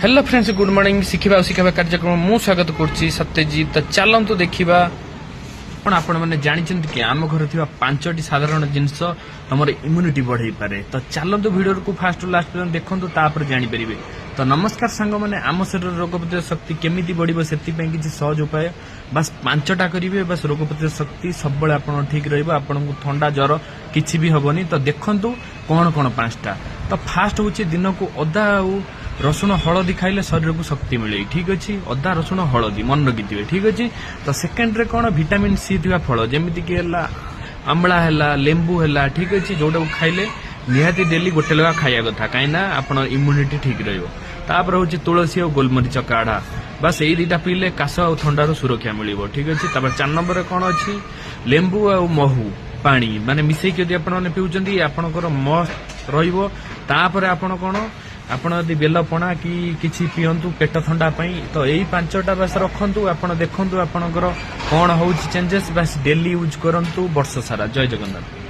Hello friends good morning शिखा शिखा कार्यक्रम मु स्वागत करुच्ची सत्यजित तो चलतु देखा आपण मैंने जानते कि आम घर थी 5टी साधारण जिनस तुम इम्यूनिटी बढ़ई पारे तो चलतु वीडियो को फास्ट लास्ट पर्यंत देखूँ जानीपर तो नमस्कार सांग मैंने आम शरीर रोग प्रतिरोध शक्ति केमी बढ़ से किसी सहज उपाय बस 5टा करेंगे बस रोग प्रतिरोध शक्ति सब आप ठीक रहा थंडा ज्वर किसी भी हेनी तो देखु कौन कौन 5टा तो फास्ट हूँ दिन को अदा रसुण हलदी खाइले शरीर को शक्ति मिले ठीक अच्छे अदा रसुण हलदी मन रखी ठीक अच्छे तो सेकेंड रे कौन विटामिन सी थी फल जमीक आमला है लेंबू है ठीक अच्छे जोटा को खाइले निहाती डेली गोटे लगा खाया कथा कहीं आप इम्यूनिटी ठीक रहा हूँ तुलसी और गोलमरीच काढ़ा बस यही दुटा पीले काश और थंडार सुरक्षा मिल ठीक अच्छे 4 नंबर कौन अच्छी लेंबू और महू पानी माने मिसेक यदि आपने पिउचंदी आपनकर मस्त रहिबो तापर आपण कोन आपण यदि बेल पणा कि किछि पियंतु पेट ठंडा पई तो यही 5टा बस रखंतु आपण देखंतु आपनकर कोन होउछि चेंजेस बस डेली यूज करंतु वर्ष सारा जय जगन्नाथ।